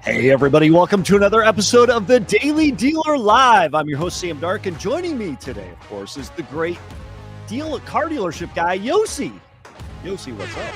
Hey, everybody. Welcome to another episode of the Daily Dealer Live. I'm your host, Sam Dark, and joining me today, of course, is the great car dealership guy, Yossi. Yossi, what's up?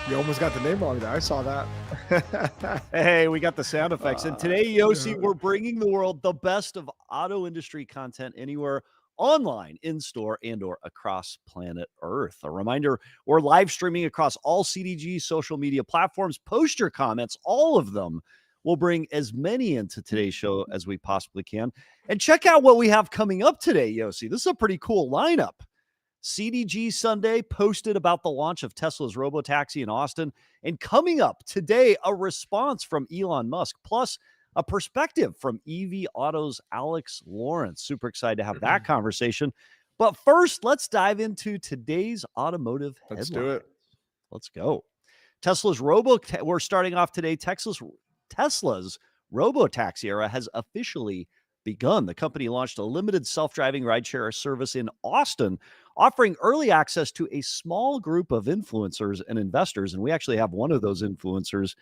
You almost got the name wrong there. I saw that. Hey, we got the sound effects. And today, Yossi, we're bringing the world the best of auto industry content anywhere online, in-store, and/or across planet Earth. A reminder, we're live streaming across all CDG social media platforms. Post your comments, all of them. We'll bring as many into today's show as we possibly can. And check out what we have coming up today, Yossi. This is a pretty cool lineup. CDG Sunday posted about the launch of Tesla's Robo-Taxi in Austin. And coming up today, a response from Elon Musk, plus a perspective from EV Auto's Alex Lawrence. Super excited to have that conversation. But first, let's dive into today's automotive headlines. Let's do it. Let's go. We're starting off today. Tesla's Robo-Taxi era has officially begun. The company launched a limited self-driving rideshare service in Austin, offering early access to a small group of influencers and investors. And we actually have one of those influencers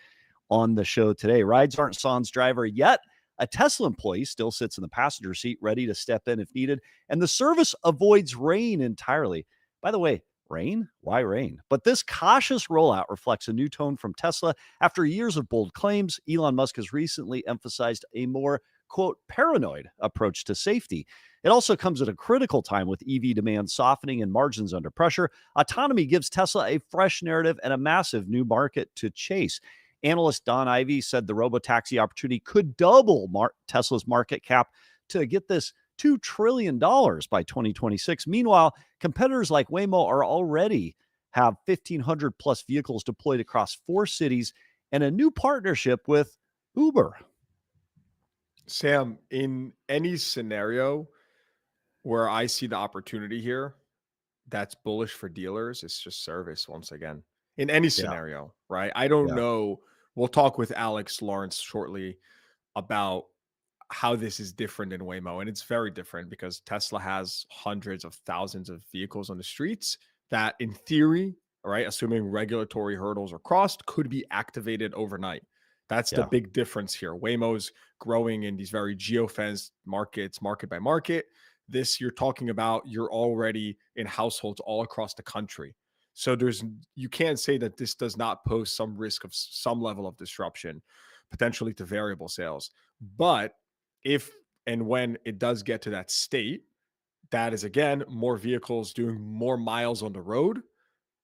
on the show today. Rides aren't sans driver yet. A Tesla employee still sits in the passenger seat, ready to step in if needed. And the service avoids rain entirely. By the way, rain? Why rain? But this cautious rollout reflects a new tone from Tesla. After years of bold claims, Elon Musk has recently emphasized a more, quote, paranoid approach to safety. It also comes at a critical time with EV demand softening and margins under pressure. Autonomy gives Tesla a fresh narrative and a massive new market to chase. Analyst Don Ivey said the Robotaxi opportunity could double Tesla's market cap to get this $2 trillion by 2026. Meanwhile, competitors like Waymo are already have 1,500 plus vehicles deployed across 4 cities and a new partnership with Uber. Sam, in any scenario where I see the opportunity here that's bullish for dealers, it's just service once again. In any scenario, right? I don't know. We'll talk with Alex Lawrence shortly about how this is different than Waymo. And it's very different because Tesla has hundreds of thousands of vehicles on the streets that in theory, right, assuming regulatory hurdles are crossed, could be activated overnight. That's the big difference here. Waymo's growing in these very geo-fenced markets, market by market. This you're talking about, you're already in households all across the country. So you can't say that this does not pose some risk of some level of disruption, potentially to variable sales. But if and when it does get to that state, that is again more vehicles doing more miles on the road,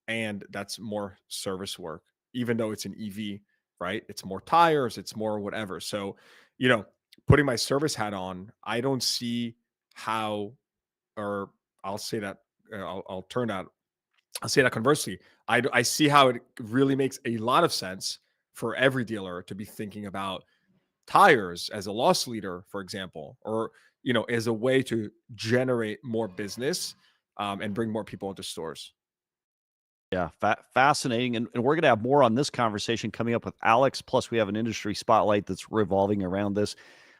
and that's more service work. Even though it's an EV, right? It's more tires, it's more whatever. So, putting my service hat on, I don't see how, or I'll say that I'll say that conversely. I see how it really makes a lot of sense for every dealer to be thinking about tires as a loss leader, for example, or, as a way to generate more business and bring more people into stores. Yeah, fascinating. And we're going to have more on this conversation coming up with Alex. Plus, we have an industry spotlight that's revolving around this.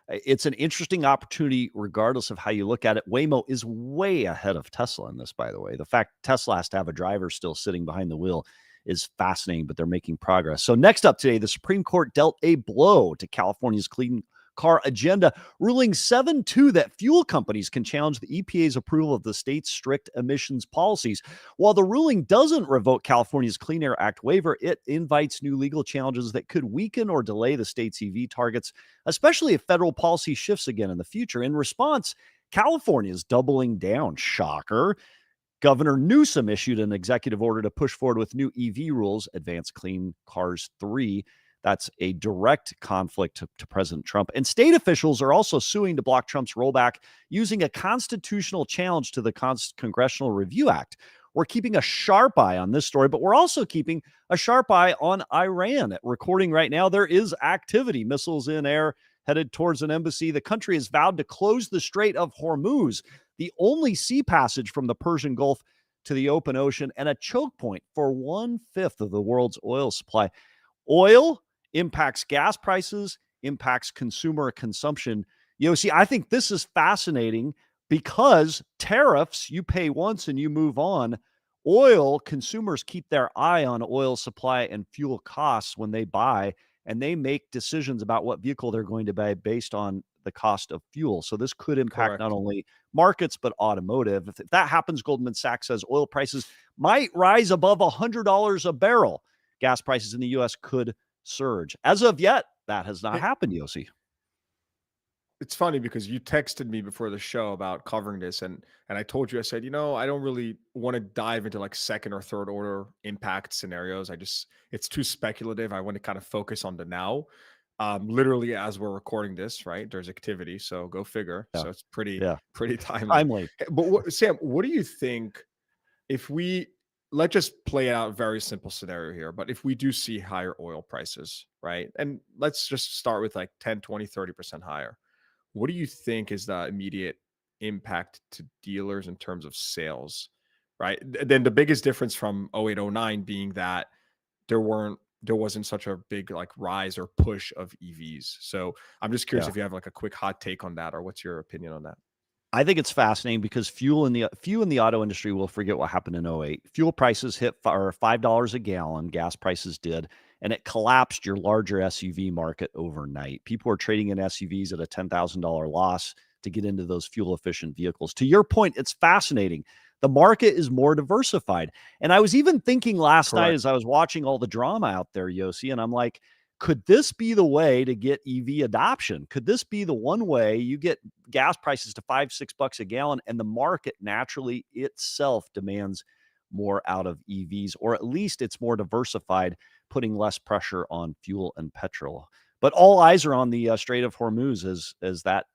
It's an interesting opportunity, regardless of how you look at it. Waymo is way ahead of Tesla in this, by the way. The fact Tesla has to have a driver still sitting behind the wheel is fascinating, but they're making progress. So next up today, the Supreme Court dealt a blow to California's clean car agenda, ruling 7-2 that fuel companies can challenge the EPA's approval of the state's strict emissions policies. While the ruling doesn't revoke California's Clean Air Act waiver, it invites new legal challenges that could weaken or delay the state's EV targets, especially if federal policy shifts again in the future. In response, California is doubling down. Shocker. Governor Newsom issued an executive order to push forward with new EV rules, Advanced Clean Cars 3. That's a direct conflict to President Trump. And state officials are also suing to block Trump's rollback using a constitutional challenge to the Congressional Review Act. We're keeping a sharp eye on this story, but we're also keeping a sharp eye on Iran. At recording right now, there is activity, missiles in air headed towards an embassy. The country has vowed to close the Strait of Hormuz, the only sea passage from the Persian Gulf to the open ocean, and a choke point for 1/5 of the world's oil supply. Oil impacts gas prices, impacts consumer consumption. See, I think this is fascinating because tariffs, you pay once and you move on. Oil, consumers keep their eye on oil supply and fuel costs when they buy. and they make decisions about what vehicle they're going to buy based on the cost of fuel. So this could impact not Correct. only markets, but automotive. If that happens, Goldman Sachs says oil prices might rise above $100 a barrel. Gas prices in the U.S. could surge. As of yet, that has not happened, Yossi. It's funny because you texted me before the show about covering this, and I told you, I said, I don't really want to dive into like second or third order impact scenarios. It's too speculative. I want to kind of focus on the now. Literally as we're recording this, right? There's activity, so go figure. Yeah. So it's pretty Yeah. pretty timely. Timely. But Sam, what do you think if we let's just play out a very simple scenario here, but if we do see higher oil prices, right? And let's just start with like 10, 20, 30% higher. What do you think is the immediate impact to dealers in terms of sales? Right. Then the biggest difference from 0809 being that there wasn't such a big like rise or push of EVs. So I'm just curious Yeah. if you have like a quick hot take on that, or what's your opinion on that? I think it's fascinating because few in the auto industry will forget what happened in '08. Fuel prices hit $5 a gallon, gas prices did, and it collapsed your larger SUV market overnight. People were trading in SUVs at a $10,000 loss to get into those fuel efficient vehicles. To your point, it's fascinating. The market is more diversified. And I was even thinking last night Correct. as I was watching all the drama out there, Yossi, and I'm like, could this be the way to get EV adoption? Could this be the one way you get gas prices to $5, $6 a gallon, and the market naturally itself demands more out of EVs, or at least it's more diversified, putting less pressure on fuel and petrol. But all eyes are on the Strait of Hormuz. As that,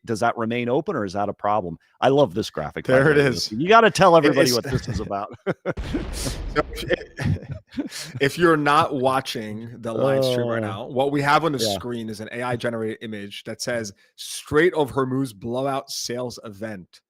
does that remain open, or is that a problem? I love this graphic, by the There it way. is. You got to tell everybody It's what this is about. so if you're not watching the live stream right now, what we have on the Yeah. screen is an AI generated image that says Strait of Hormuz blowout sales event.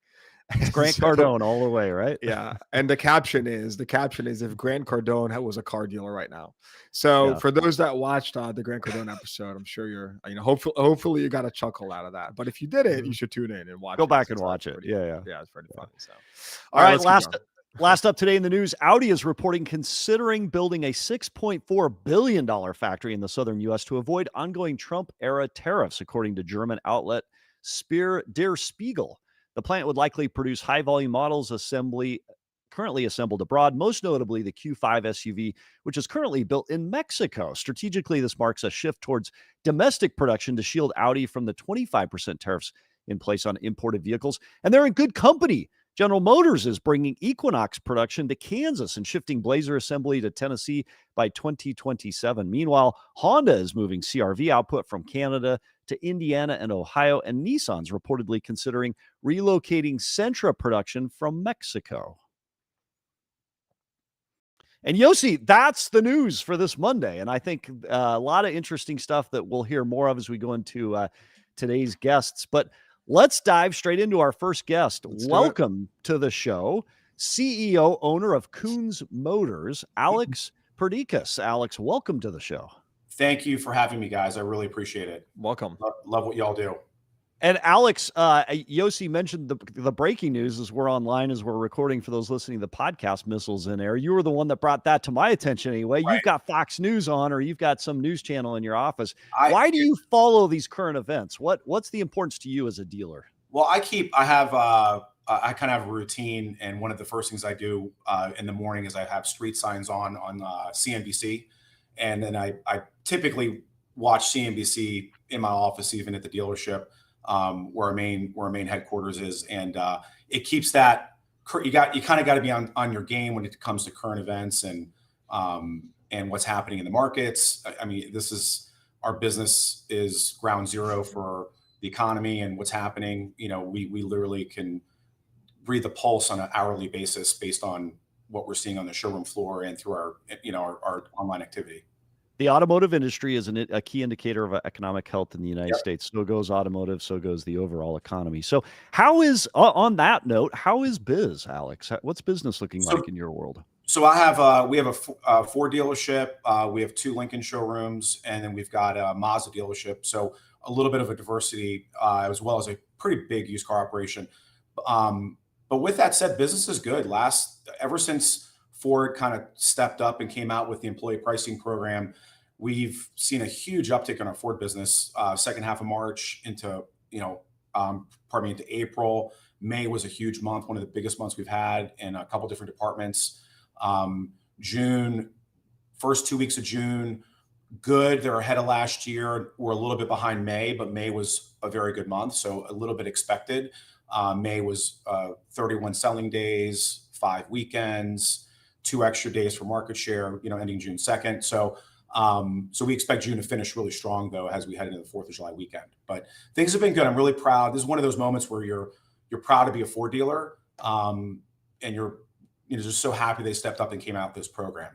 It's Grant So, Cardone all the way, right? yeah, and the caption is if Grant Cardone was a car dealer right now. So Yeah. for those that watched the Grant Cardone episode, I'm sure hopefully you got a chuckle out of that. But if you did it, you should tune in and watch Go it because back and watch it. Yeah, yeah. yeah, it's pretty funny. So All all right, right, let's keep going. last up today in the news, Audi is reporting considering building a $6.4 billion factory in the southern U.S. to avoid ongoing Trump-era tariffs, according to German outlet Der Spiegel. The plant would likely produce high-volume models currently assembled abroad, most notably the Q5 SUV, which is currently built in Mexico. Strategically, this marks a shift towards domestic production to shield Audi from the 25% tariffs in place on imported vehicles. And they're in good company. General Motors is bringing Equinox production to Kansas and shifting Blazer assembly to Tennessee by 2027. Meanwhile, Honda is moving CRV output from Canada to Indiana and Ohio, and Nissan's reportedly considering relocating Sentra production from Mexico. And Yossi, that's the news for this Monday. And I think a lot of interesting stuff that we'll hear more of as we go into today's guests. But let's dive straight into our first guest. Let's do it. Welcome to the show, CEO, owner of Koons Motors, Alex Perdikis. Alex, welcome to the show. Thank you for having me, guys. I really appreciate it. Welcome. Love what y'all do. And Alex, Yossi mentioned the breaking news as we're online, as we're recording for those listening to the podcast, Missiles in Air. You were the one that brought that to my attention anyway. Right. You've got Fox News on, or you've got some news channel in your office. Why do you follow these current events? What's the importance to you as a dealer? Well, I kind of have a routine. And one of the first things I do in the morning is I have street signs on CNBC. And then I typically watch CNBC in my office, even at the dealership. Where our main headquarters is, and it keeps that you kind of got to be on your game when it comes to current events and what's happening in the markets. I mean, our business is ground zero for the economy and what's happening. We literally can read the pulse on an hourly basis based on what we're seeing on the showroom floor and through our online activity. The automotive industry is a key indicator of economic health in the United States. So goes automotive, so goes the overall economy. So on that note, how is biz, Alex? What's business looking like in your world? So we have a Ford dealership. We have 2 Lincoln showrooms, and then we've got a Mazda dealership. So a little bit of a diversity, as well as a pretty big used car operation. But with that said, business is good. Ever since Ford kind of stepped up and came out with the employee pricing program, we've seen a huge uptick in our Ford business, second half of March into, into April. May was a huge month, one of the biggest months we've had in a couple different departments. June, first 2 weeks of June, good. They're ahead of last year. We're a little bit behind May, but May was a very good month, so a little bit expected. May was 31 selling days, 5 weekends, 2 extra days for market share, ending June 2nd. So we expect June to finish really strong, though, as we head into the 4th of July weekend. But things have been good. I'm really proud. This is one of those moments where you're proud to be a Ford dealer, and you're just so happy they stepped up and came out with this program.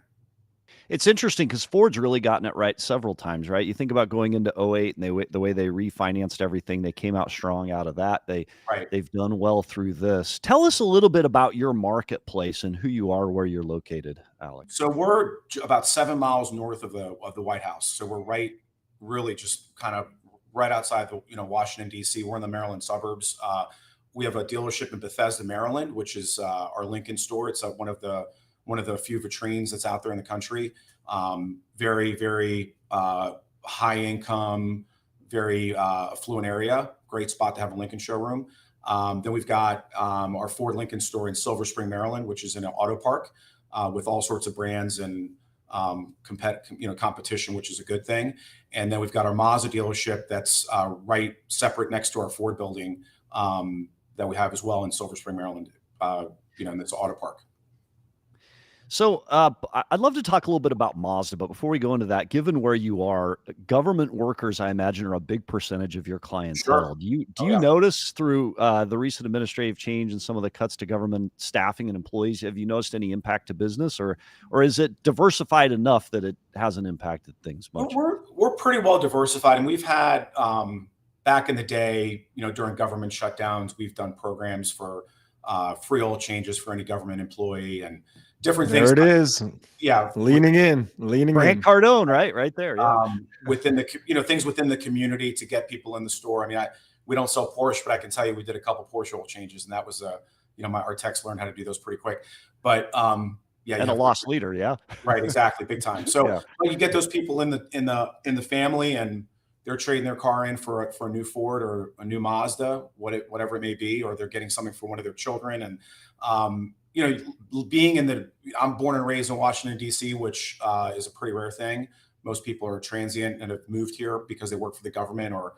It's interesting because Ford's really gotten it right several times, right? You think about going into '08 and the way they refinanced everything, they came out strong out of that. They've done well through this. Tell us a little bit about your marketplace and who you are, where you're located, Alex. So we're about 7 miles north of the White House. So we're really just kind of right outside the Washington D.C. We're in the Maryland suburbs. We have a dealership in Bethesda, Maryland, which is our Lincoln store. It's one of the few vitrines that's out there in the country. Very, very high income, very affluent area. Great spot to have a Lincoln showroom. Then we've got our Ford Lincoln store in Silver Spring, Maryland, which is in an auto park with all sorts of brands and competition, which is a good thing. And then we've got our Mazda dealership that's right separate next to our Ford building that we have as well in Silver Spring, Maryland. And it's an auto park. So I'd love to talk a little bit about Mazda, but before we go into that, given where you are, government workers, I imagine, are a big percentage of your clientele. Sure. Do you notice through the recent administrative change and some of the cuts to government staffing and employees, have you noticed any impact to business, or is it diversified enough that it hasn't impacted things much? We're pretty well diversified, and we've had back in the day, during government shutdowns, we've done programs for free oil changes for any government employee and different things. There it is. Yeah. Leaning in. Grant Cardone, right there. Yeah. Within the, things within the community to get people in the store. I mean, we don't sell Porsche, but I can tell you we did a couple Porsche oil changes, and that was our techs learned how to do those pretty quick. But yeah. And a lost leader. Yeah. Right. Exactly. Big time. So you get those people in the family, and they're trading their car in for a new Ford or a new Mazda, whatever it may be, or they're getting something for one of their children. And, I'm born and raised in Washington, D.C., which is a pretty rare thing. Most people are transient and have moved here because they work for the government or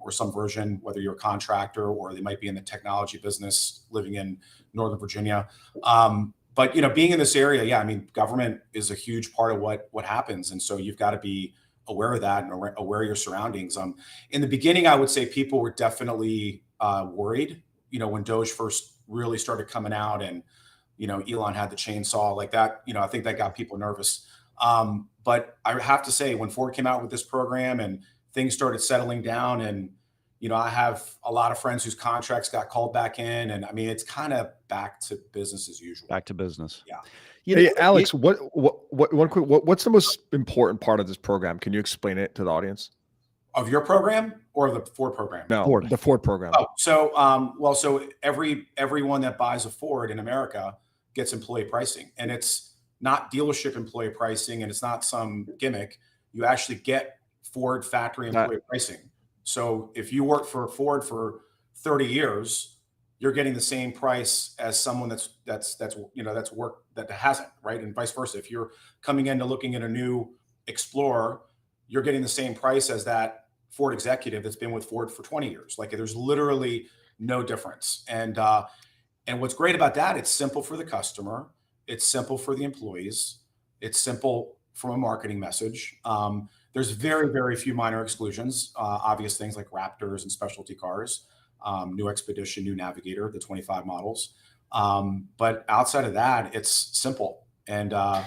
some version, whether you're a contractor or they might be in the technology business living in Northern Virginia. But, being in this area, government is a huge part of what happens. And so you've got to be aware of that and aware of your surroundings. In the beginning, I would say people were definitely worried, when Doge first really started coming out and, Elon had the chainsaw like that, I think that got people nervous. But I have to say, when Ford came out with this program and things started settling down, and, I have a lot of friends whose contracts got called back in, and it's kind of back to business as usual. Back to business. Yeah. Hey, Alex, what's the most important part of this program? Can you explain it to the audience? Of your program or the Ford program? No, the Ford program. Oh, so everyone that buys a Ford in America gets employee pricing, and it's not dealership employee pricing, and it's not some gimmick. You actually get Ford factory employee pricing. So if you work for Ford for 30 years, you're getting the same price as someone that's work that hasn't, right? And vice versa. If you're coming into looking at a new Explorer, you're getting the same price as that Ford executive that's been with Ford for 20 years. Like, there's literally no difference. And what's great about that, it's simple for the customer. It's simple for the employees. It's simple from a marketing message. There's very, very few minor exclusions, obvious things like Raptors and specialty cars, new Expedition, new Navigator, the 25 models. But outside of that, it's simple. And, I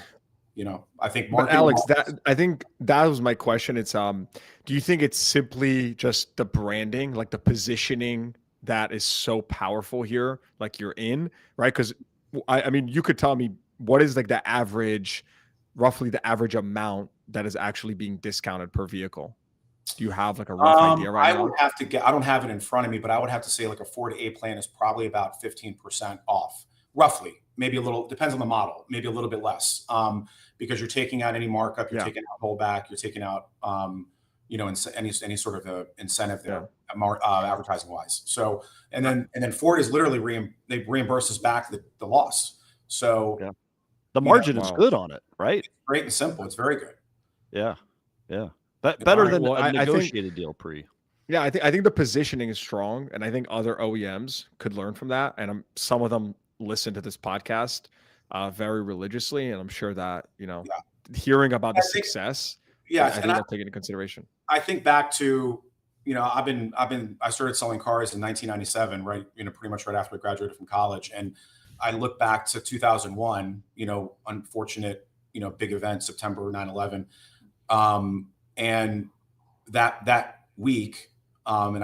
think Alex, I think that was my question. It's, do you think it's simply just the branding, like the positioning that is so powerful here, like you're in, right? Because you could tell me what is like roughly the average amount that is actually being discounted per vehicle. Do you have like a rough idea right now? I don't have it in front of me, but I would have to say like a 4 to 8 plan is probably about 15% off, roughly, maybe a little, depends on the model, maybe a little bit less, because you're taking out any markup, you're taking out holdback, you're taking out, any sort of incentive there, advertising wise. So, and then Ford is literally they reimburse us back the loss. So the margin is good on it, right? It's great and simple. It's very good. Yeah. But better than a negotiated deal pre. Yeah, I think the positioning is strong, and I think other OEMs could learn from that. And some of them listen to this podcast very religiously, and I'm sure that hearing about the success, I think they'll take into consideration. I think back to I started selling cars in 1997, right? Pretty much right after I graduated from college, and I look back to 2001. Unfortunate, big event, September 9/11, and that week. And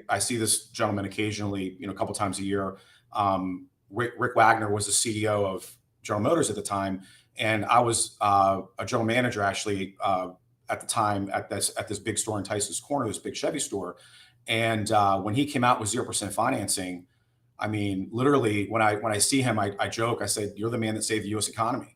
I see this gentleman occasionally, a couple times a year. Rick Wagner was the CEO of General Motors at the time, and I was a general manager actually at the time at this big store in Tyson's Corner, this big Chevy store. And when he came out with 0% financing, I mean, literally, when I see him, I joke, I said, "You're the man that saved the U.S. economy."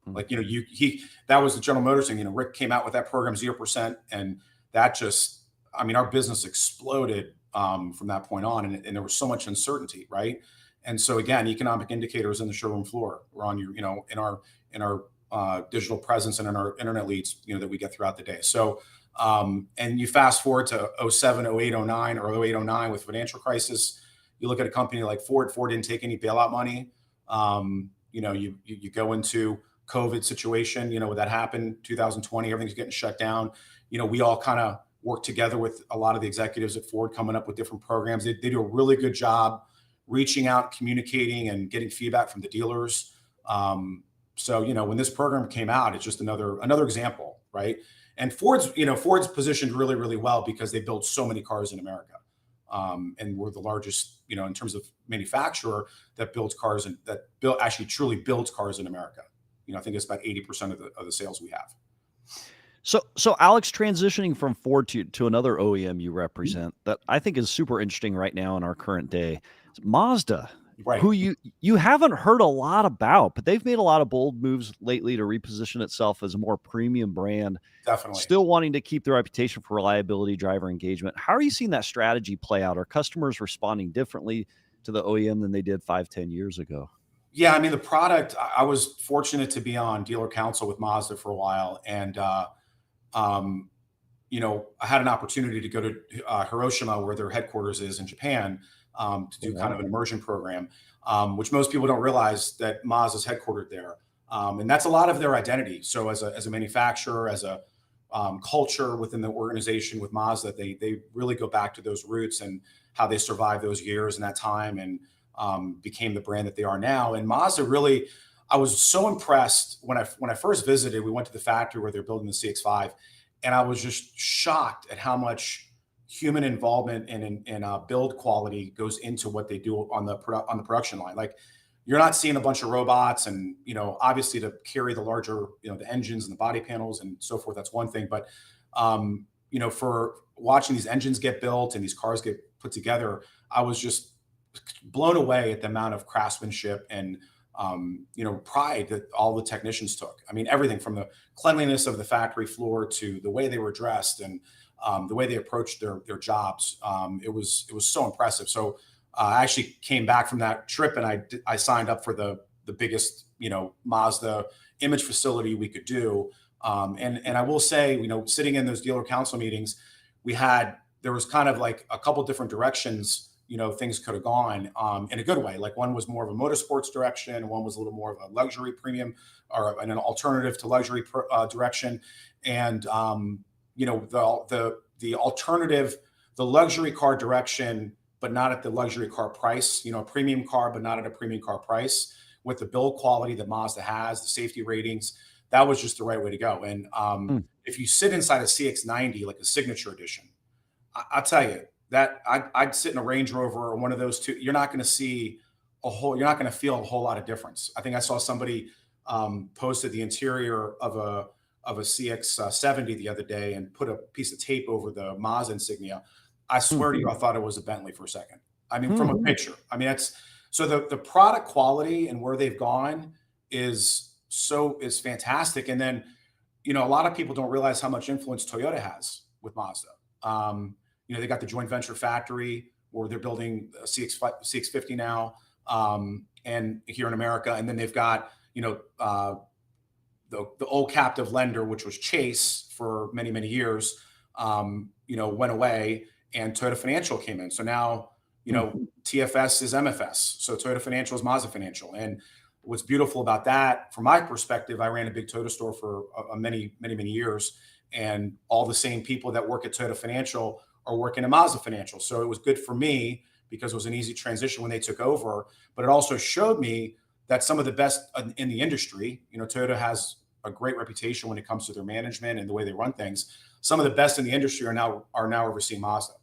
Like, that was the General Motors thing. Rick came out with that program 0%, and that just. I mean, our business exploded from that point on, and there was so much uncertainty, right? And so again, economic indicators in the showroom floor. We're on in our digital presence and in our internet leads, that we get throughout the day. So, and you fast forward to 07, 08, 09, or 08, 09 with financial crisis. You look at a company like Ford. Ford didn't take any bailout money. You go into COVID situation. When that happened, 2020, everything's getting shut down. We all kind of work together with a lot of the executives at Ford, coming up with different programs. They do a really good job reaching out, communicating, and getting feedback from the dealers. So, when this program came out, it's just another example, right? And Ford's positioned really, really well because they build so many cars in America. And we're the largest, in terms of manufacturer that builds cars and actually truly builds cars in America. I think it's about 80% of the sales we have. So Alex, transitioning from Ford to another OEM you represent that I think is super interesting right now in our current day, Mazda, right? Who you haven't heard a lot about, but they've made a lot of bold moves lately to reposition itself as a more premium brand. Definitely. Still wanting to keep the reputation for reliability, driver engagement. How are you seeing that strategy play out? Are customers responding differently to the OEM than they did 5-10 years ago? Yeah, I mean, the product, I was fortunate to be on dealer council with Mazda for a while, and I had an opportunity to go to Hiroshima, where their headquarters is in Japan, to do kind of an immersion program, which most people don't realize that Mazda's headquartered there. And that's a lot of their identity. So as a manufacturer, as a culture within the organization with Mazda, they really go back to those roots and how they survived those years and that time, and became the brand that they are now. And Mazda really, I was so impressed when I first visited. We went to the factory where they're building the CX-5, and I was just shocked at how much human involvement and build quality goes into what they do on the production line. Like, you're not seeing a bunch of robots, and obviously to carry the larger the engines and the body panels and so forth, that's one thing. But for watching these engines get built and these cars get put together, I was just blown away at the amount of craftsmanship and pride that all the technicians took. I mean, everything from the cleanliness of the factory floor to the way they were dressed and the way they approached their jobs. It was so impressive. So I actually came back from that trip, and I signed up for the biggest Mazda image facility we could do. And I will say, sitting in those dealer council meetings, there was kind of like a couple different directions things could have gone in a good way. Like, one was more of a motorsports direction, one was a little more of a luxury premium or an alternative to luxury direction. And the alternative, the luxury car direction, but not at the luxury car price. A premium car, but not at a premium car price, with the build quality that Mazda has, the safety ratings. That was just the right way to go. And if you sit inside a CX-90, like a signature edition, I'll tell you that I'd sit in a Range Rover or one of those two. You're not going to feel a whole lot of difference. I think I saw somebody posted the interior of a CX-70 the other day and put a piece of tape over the Mazda insignia. I swear to you, I thought it was a Bentley for a second. I mean, from a picture. I mean, So the product quality and where they've gone is fantastic. And then, a lot of people don't realize how much influence Toyota has with Mazda. They got the joint venture factory where they're building a CX-50 now, and here in America. And then they've got, the old captive lender, which was Chase for many, many years, went away, and Toyota Financial came in. So now, TFS is MFS. So Toyota Financial is Mazda Financial. And what's beautiful about that, from my perspective, I ran a big Toyota store for many, many, many years. And all the same people that work at Toyota Financial are working at Mazda Financial. So it was good for me because it was an easy transition when they took over. But it also showed me that some of the best in the industry, Toyota has a great reputation when it comes to their management and the way they run things. Some of the best in the industry are now overseeing Mazda.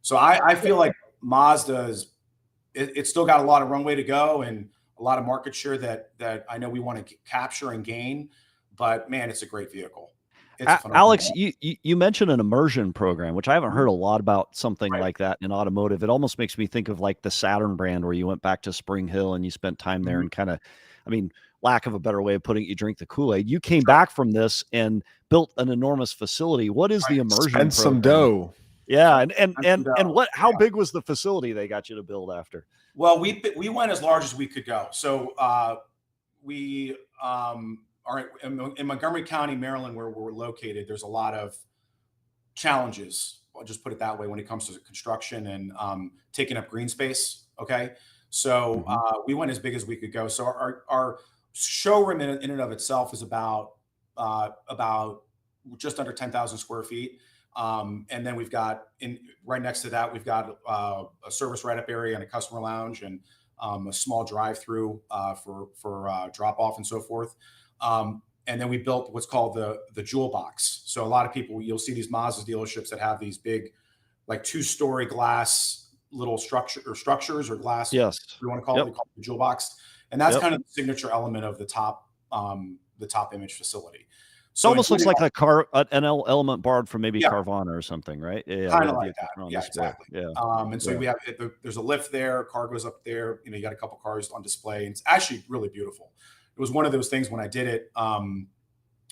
So I feel like Mazda it's still got a lot of runway to go and a lot of market share that I know we want to capture and gain. But man, it's a great vehicle. Alex, you mentioned an immersion program, which I haven't heard a lot about something like that in automotive. It almost makes me think of like the Saturn brand, where you went back to Spring Hill and you spent time there and kind of, lack of a better way of putting it, you drink the Kool-Aid. You came back from this and built an enormous facility. What is the immersion program? Some dough. Yeah, and how big was the facility they got you to build after? Well, we went as large as we could go. So we are in Montgomery County, Maryland, where we're located. There's a lot of challenges. I'll just put it that way when it comes to construction and taking up green space. Okay, so we went as big as we could go. So our showroom in and of itself is about just under 10,000 square feet. And then we've got right next to that, we've got a service write-up area and a customer lounge and a small drive-through for drop-off and so forth. And then we built what's called the jewel box. So a lot of people, you'll see these Mazda dealerships that have these big, like 2-story glass little structures or glass. Yes, you want to call it. They call it the jewel box, and that's kind of the signature element of the top image facility. So it almost looks like an element borrowed from maybe Carvana or something, right? Yeah, kind of like that. Yeah, exactly. Yeah. And so we have there's a lift there, car goes up there. You got a couple cars on display, and it's actually really beautiful. It was one of those things when I did it.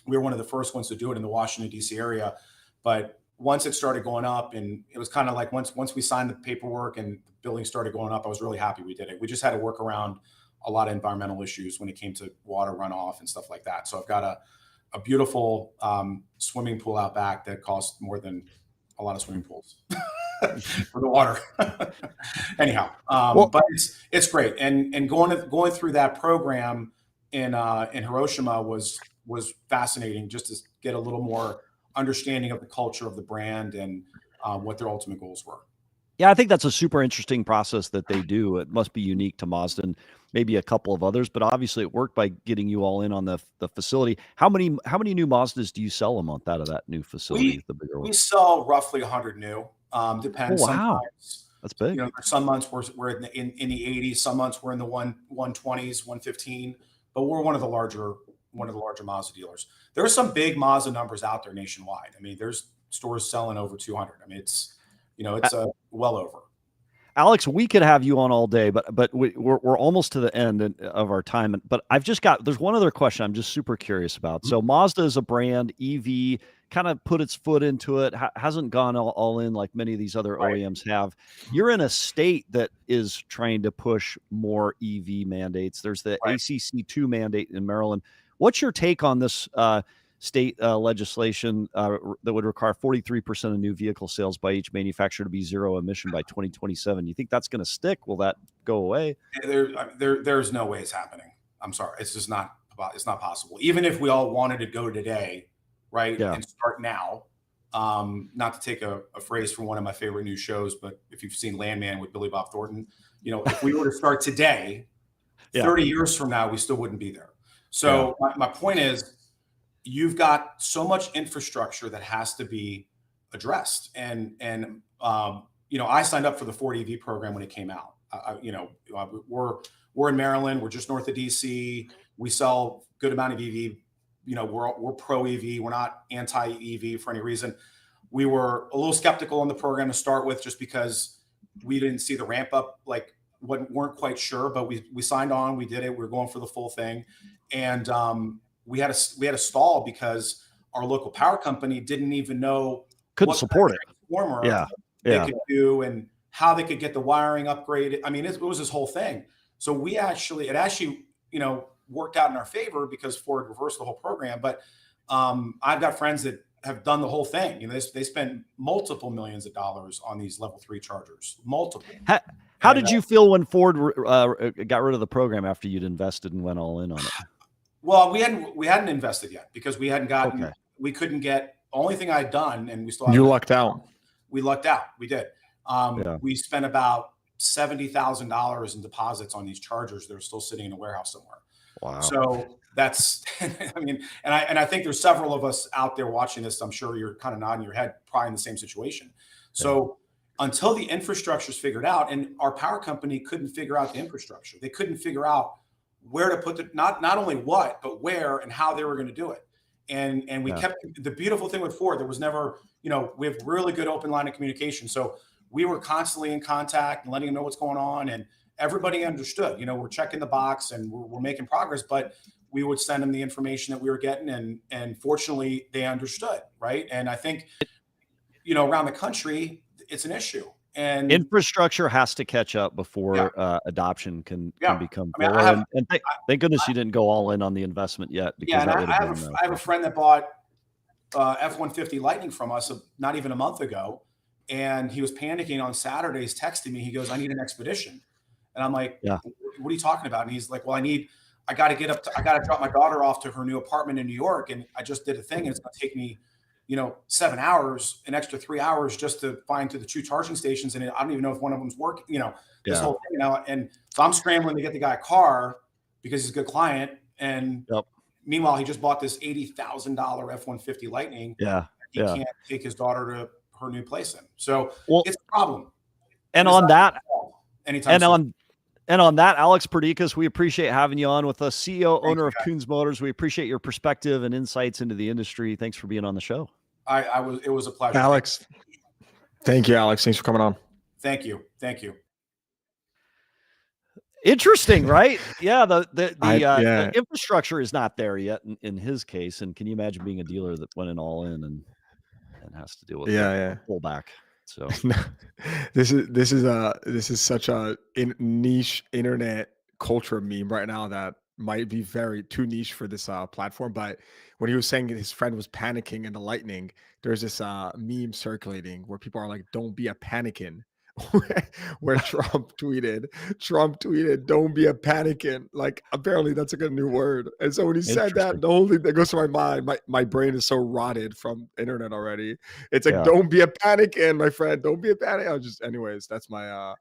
We were one of the first ones to do it in the Washington D.C. area, but once it started going up, and it was kind of like once we signed the paperwork and the building started going up, I was really happy we did it. We just had to work around a lot of environmental issues when it came to water runoff and stuff like that. So I've got a beautiful swimming pool out back that costs more than a lot of swimming pools for the water. Anyhow, but it's great. And going through that program in Hiroshima was fascinating, just to get a little more understanding of the culture of the brand and what their ultimate goals were. Yeah, I think that's a super interesting process that they do. It must be unique to Mazda and maybe a couple of others, but obviously it worked by getting you all in on the facility. How many new Mazdas do you sell a month out of that new facility? We sell roughly 100 new. Depends. Oh, wow. Sometimes, that's big. Some months we're in the 80s. Some months we're in the 120s, 115. But we're one of the larger Mazda dealers. There are some big Mazda numbers out there nationwide. There's stores selling over 200. It's well over. Alex, we could have you on all day, but we're almost to the end of our time. But there's one other question I'm just super curious about. So Mazda is a brand, EV, kind of put its foot into it, hasn't gone all in like many of these other OEMs have. You're in a state that is trying to push more EV mandates. There's the ACC2 mandate in Maryland. What's your take on this state legislation that would require 43% of new vehicle sales by each manufacturer to be zero emission by 2027? You think that's going to stick? Will that go away? There's no way it's happening. I'm sorry. It's just not. It's not possible. Even if we all wanted to go today, right, and start now. Not to take a phrase from one of my favorite new shows, but if you've seen Landman with Billy Bob Thornton, if we were to start today, 30 years from now, we still wouldn't be there. So my point is, you've got so much infrastructure that has to be addressed. And I signed up for the Ford EV program when it came out. We're in Maryland. We're just north of DC. We sell a good amount of EV. We're pro EV. We're not anti EV for any reason. We were a little skeptical on the program to start with, just because we didn't see the ramp up like weren't quite sure, but we signed on. We did it. We were going for the full thing, and we had a stall because our local power company didn't even know Couldn't support it. transformer Yeah. they Yeah. could do and how they could get the wiring upgraded. I mean, it was this whole thing. So it actually, worked out in our favor because Ford reversed the whole program. But I've got friends that have done the whole thing. They spent multiple millions of dollars on these level 3 chargers, multiple. How did you feel when Ford got rid of the program after you'd invested and went all in on it? Well, we hadn't invested yet because we hadn't gotten. Okay. We couldn't get. Only thing I'd done, and we still. You lucked out. We lucked out. We did. We spent about $70,000 in deposits on these chargers. They're still sitting in a warehouse somewhere. Wow. So that's, I mean, and I think there's several of us out there watching this. I'm sure you're kind of nodding your head, probably in the same situation. So until the infrastructure is figured out, and our power company couldn't figure out the infrastructure, they couldn't figure out where to put not only what, but where and how they were going to do it. And we kept the beautiful thing with Ford. There was never, we have really good open line of communication. So we were constantly in contact and letting them know what's going on, and everybody understood. We're checking the box and we're making progress, but we would send them the information that we were getting, and fortunately they understood, right? And I think, around the country, it's an issue. And infrastructure has to catch up before adoption can become full. Thank goodness you didn't go all in on the investment yet. Because I have a friend that bought F-150 Lightning from us not even a month ago, and he was panicking on Saturdays, texting me. He goes, "I need an expedition," and I'm like, "What are you talking about?" And he's like, "Well, I got to drop my daughter off to her new apartment in New York, and I just did a thing, and it's going to take me." 7 hours, an extra 3 hours just to find to the 2 charging stations. And I don't even know if one of them's working, this whole thing, And so I'm scrambling to get the guy a car because he's a good client. And meanwhile, he just bought this $80,000 F-150 Lightning. He can't take his daughter to her new place in. So it's a problem. And on that, Alex Perdikis, we appreciate having you on with us, CEO, owner of Koons Motors. We appreciate your perspective and insights into the industry. Thanks for being on the show. It was a pleasure. Alex. Thank you, Alex. Thanks for coming on. Thank you. Interesting, right? The infrastructure is not there yet in his case. And can you imagine being a dealer that went in all in and has to deal with the pullback? So this is such a niche internet culture meme right now that might be very too niche for this platform. But when he was saying his friend was panicking in the Lightning, there's this meme circulating where people are like, "Don't be a panicking," where Trump tweeted, "Don't be a panicking." Like, apparently that's like a new word. And so when he said that, the whole thing that goes to my mind, my brain is so rotted from internet already. It's like, "Don't be a panicking, my friend. Don't be a panic." Anyways, that's my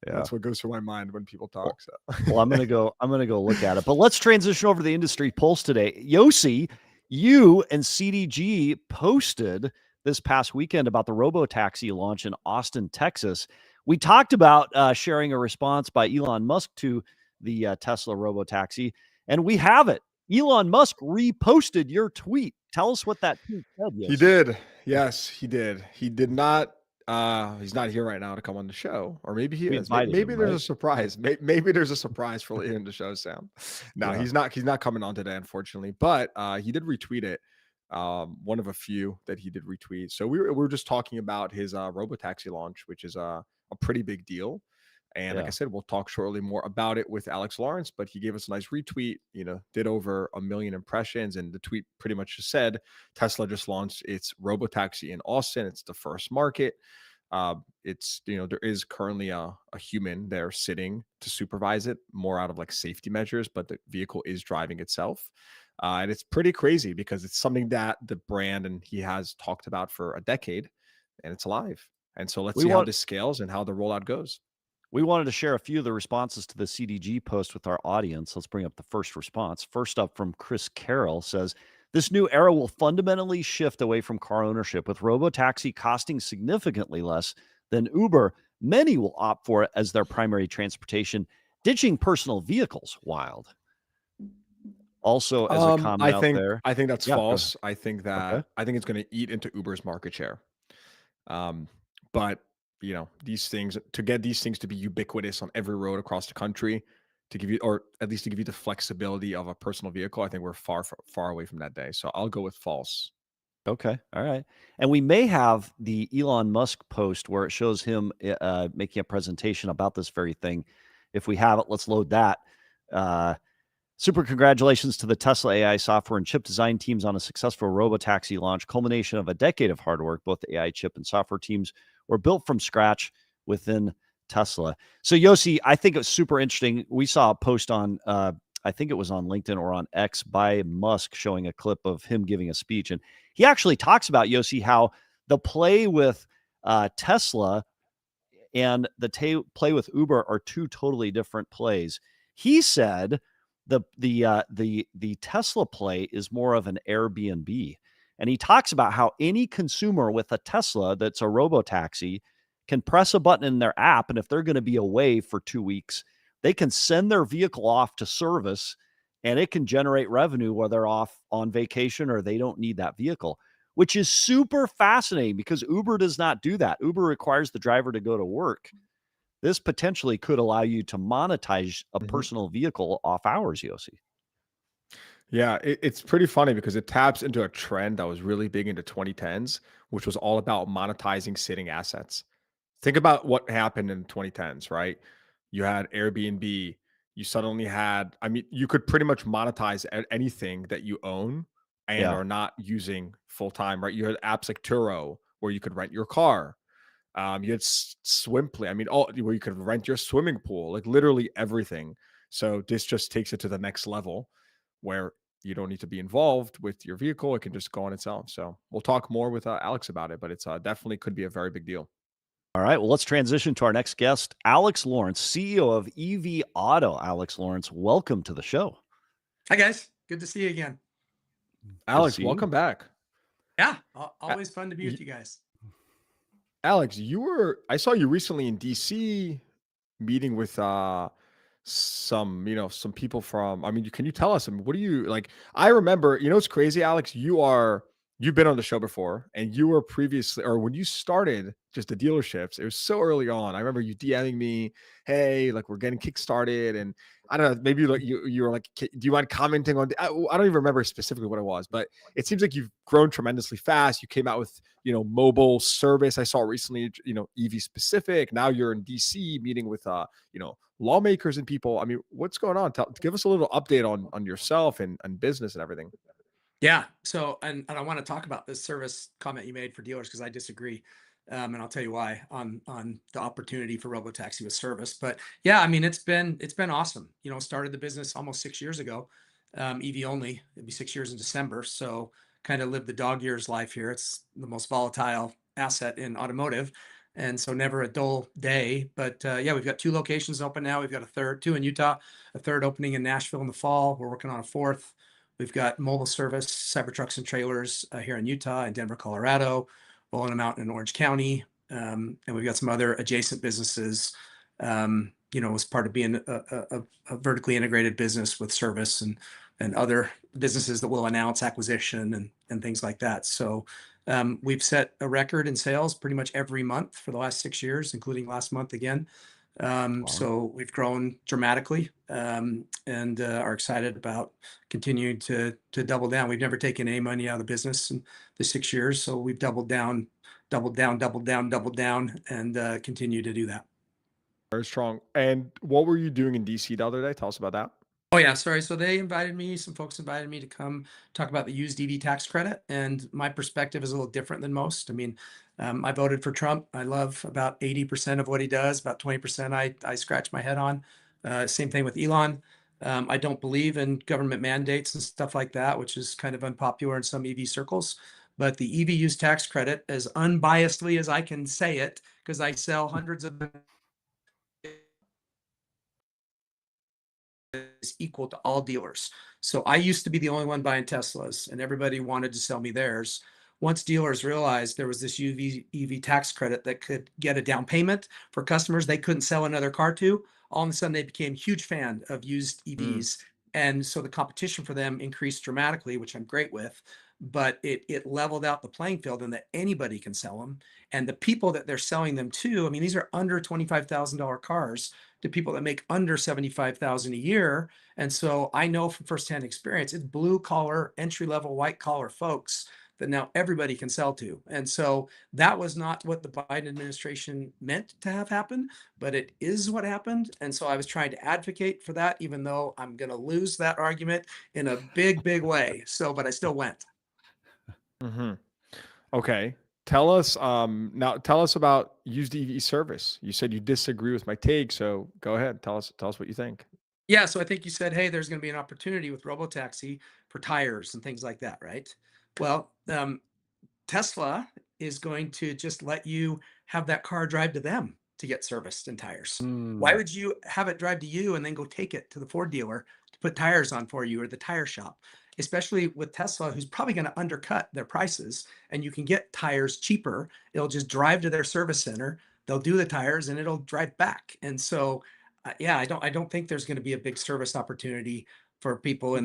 that's what goes through my mind when people talk. So well, I'm gonna go look at it. But let's transition over to the industry pulse today. Yossi, you and CDG posted this past weekend about the Robo-Taxi launch in Austin, Texas. We talked about sharing a response by Elon Musk to the Tesla Robo-Taxi, and we have it. Elon Musk reposted your tweet. Tell us what that tweet said. He did. Yes, he did. He did not. He's not here right now to come on the show, or maybe he is. Maybe there's a surprise. Maybe there's a surprise for later in the show, Sam. No, he's not. He's not coming on today, unfortunately. But he did retweet it. One of a few that he did retweet. So we were just talking about his Robotaxi launch, which is a pretty big deal. And like I said, we'll talk shortly more about it with Alex Lawrence, but he gave us a nice retweet, did over 1 million impressions. And the tweet pretty much just said, Tesla just launched its Robotaxi in Austin. It's the first market. It's, there is currently a human there sitting to supervise it, more out of like safety measures, but the vehicle is driving itself. And it's pretty crazy because it's something that the brand and he has talked about for a decade, and it's alive. And so let's see how this scales and how the rollout goes. We wanted to share a few of the responses to the CDG post with our audience. Let's bring up the first response. First up from Chris Carroll says, "This new era will fundamentally shift away from car ownership. With Robotaxi costing significantly less than Uber, many will opt for it as their primary transportation, ditching personal vehicles." Wild. Also, as a comment out there, I think that's false. I think that I think it's going to eat into Uber's market share. But these things, to get these things to be ubiquitous on every road across the country, to give you, or at least to give you the flexibility of a personal vehicle. I think we're far away from that day. So I'll go with false. Okay. All right. And we may have the Elon Musk post where it shows him making a presentation about this very thing. If we have it, let's load that. Super congratulations to the Tesla AI software and chip design teams on a successful Robotaxi launch, culmination of a decade of hard work. Both the AI chip and software teams were built from scratch within Tesla. So Yossi, I think it's super interesting. We saw a post on, I think it was on LinkedIn or on X by Musk showing a clip of him giving a speech. And he actually talks about, Yossi, how the play with Tesla and the play with Uber are two totally different plays. He said the Tesla play is more of an Airbnb, and he talks about how any consumer with a Tesla that's a Robotaxi can press a button in their app, and if they're going to be away for 2 weeks, they can send their vehicle off to service, and it can generate revenue while they're off on vacation or they don't need that vehicle, which is super fascinating because Uber does not do that. Uber requires the driver to go to work. This potentially could allow you to monetize a personal vehicle off hours, Yossi. Yeah, it's pretty funny because it taps into a trend that was really big in the 2010s, which was all about monetizing sitting assets. Think about what happened in the 2010s, right? You had Airbnb. You suddenly had, I mean, you could pretty much monetize anything that you own and Yeah. are not using full time, right? You had apps like Turo where you could rent your car. You had Swimply. I mean, all where you could rent your swimming pool, like literally everything. So this just takes it to the next level where you don't need to be involved with your vehicle. It can just go on its own. So we'll talk more with Alex about it, but it's definitely could be a very big deal. All right. Well, let's transition to our next guest, Alex Lawrence, CEO of EV Auto. Alex Lawrence, welcome to the show. Hi, guys. Good to see you again. Alex, welcome back. Yeah, always fun to be with you guys. Alex, I saw you recently in DC meeting with some people from, I mean, can you tell us, I mean, what do you like? I remember, it's crazy, Alex, you've been on the show before, and you were previously, or when you started just the dealerships, it was so early on. I remember you DMing me, hey, like we're getting kickstarted, and I don't know, maybe like you were like, do you mind commenting on I don't even remember specifically what it was, but it seems like you've grown tremendously fast. You came out with, mobile service. I saw recently, EV specific. Now you're in DC meeting with, lawmakers and people. I mean, what's going on? Give us a little update on yourself and business and everything. Yeah. So, and I want to talk about this service comment you made for dealers because I disagree, and I'll tell you why on the opportunity for Robotaxi with service. But yeah, I mean, it's been awesome. Started the business almost 6 years ago, EV only. It'd be 6 years in December. So, kind of lived the dog years life here. It's the most volatile asset in automotive. And so never a dull day, but yeah, we've got 2 locations open now. We've got two in Utah, a third opening in Nashville in the fall. We're working on a fourth. We've got mobile service, Cybertrucks and trailers here in Utah and Denver, Colorado, rolling them out in Orange County. And we've got some other adjacent businesses, as part of being a vertically integrated business with service and other businesses that will announce acquisition and things like that. So we've set a record in sales pretty much every month for the last 6 years, including last month again. So we've grown dramatically and are excited about continuing to double down. We've never taken any money out of the business in the 6 years. So we've doubled down, and continue to do that. Very strong. And what were you doing in DC the other day? Tell us about that. Oh yeah, sorry. So some folks invited me to come talk about the used EV tax credit, and my perspective is a little different than most. I mean, I voted for Trump. I love about 80% of what he does. About 20% I scratch my head on. Same thing with Elon. I don't believe in government mandates and stuff like that, which is kind of unpopular in some EV circles. But the EV used tax credit, as unbiasedly as I can say it, because I sell hundreds of them, is equal to all dealers. So I used to be the only one buying Teslas, and everybody wanted to sell me theirs. Once dealers realized there was this EV tax credit that could get a down payment for customers they couldn't sell another car to, all of a sudden they became huge fan of used EVs. And so the competition for them increased dramatically, which I'm great with. but it leveled out the playing field and that anybody can sell them. And the people that they're selling them to, I mean, these are under $25,000 cars to people that make under 75,000 a year. And so I know from firsthand experience, it's blue collar, entry level, white collar folks that now everybody can sell to. And so that was not what the Biden administration meant to have happen, but it is what happened. And so I was trying to advocate for that, even though I'm going to lose that argument in a big, big way. So, but I still went. Hmm. Okay. Tell us now. Tell us about used EV service. You said you disagree with my take, so go ahead. Tell us what you think. Yeah, so I think you said, hey, there's going to be an opportunity with Robotaxi for tires and things like that, right? Well, Tesla is going to just let you have that car drive to them to get serviced and tires. Why Mm, would you have it drive to you and then go take it to the Ford dealer to put tires on for you or the tire shop? Especially with Tesla, who's probably going to undercut their prices and you can get tires cheaper. It'll just drive to their service center. They'll do the tires and it'll drive back. And so, yeah, I don't think there's going to be a big service opportunity for people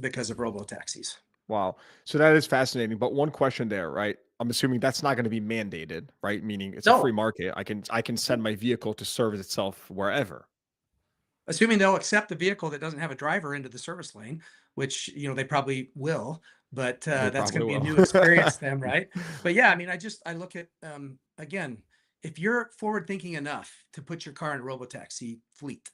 because of robo taxis. wow. So that is fascinating. But one question there, right? I'm assuming that's not going to be mandated, right? Meaning it's a free No, market. I can send my vehicle to service itself wherever. assuming they'll accept the vehicle that doesn't have a driver into the service lane, which they probably will, but They that's going probably to be a will. new experience to them, right? But yeah, I mean, I look at again, if you're forward thinking enough to put your car in a robotaxi fleet,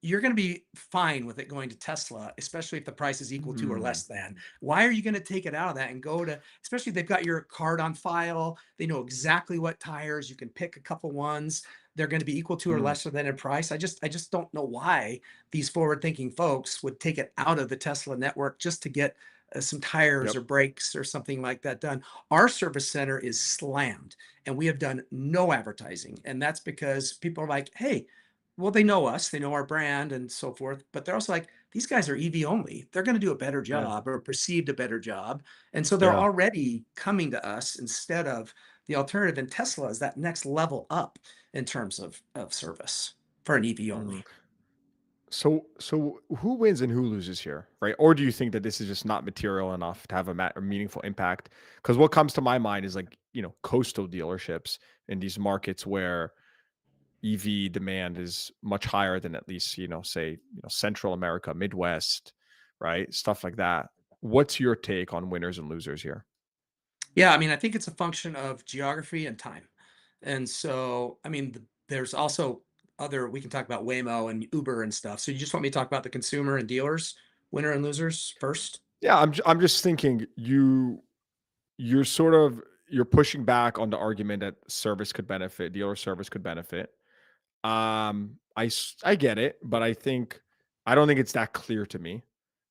you're going to be fine with it going to Tesla, especially if the price is equal to or Mm, less than. Why are you going to take it out of that and go to, especially if they've got your card on file, they know exactly what tires, you can pick a couple ones, they're going to be equal to or mm, lesser than in price. I just don't know why these forward-thinking folks would take it out of the Tesla network just to get some tires yep. or brakes or something like that done. Our service center is slammed and we have done no advertising. And that's because people are like, hey, well, they know us, they know our brand and so forth, but they're also like, these guys are EV only. They're going to do a better Yeah. job or perceived a better job. And so they're Yeah. already coming to us instead of the alternative. And Tesla is that next level up in terms of service for an EV Mm. only. So who wins and who loses here, right? Or do you think that this is just not material enough to have a meaningful impact? Because what comes to my mind is like coastal dealerships in these markets where EV demand is much higher than at least say Central America, Midwest, right? Stuff like that. What's your take on winners and losers here? Yeah, I mean, I think it's a function of geography and time. And so, I mean, there's also we can talk about Waymo and Uber and stuff. So you just want me to talk about the consumer and dealers, winner and losers first? Yeah, I'm just thinking you're pushing back on the argument that service could benefit, dealer service could benefit. I get it, but I don't think it's that clear to me,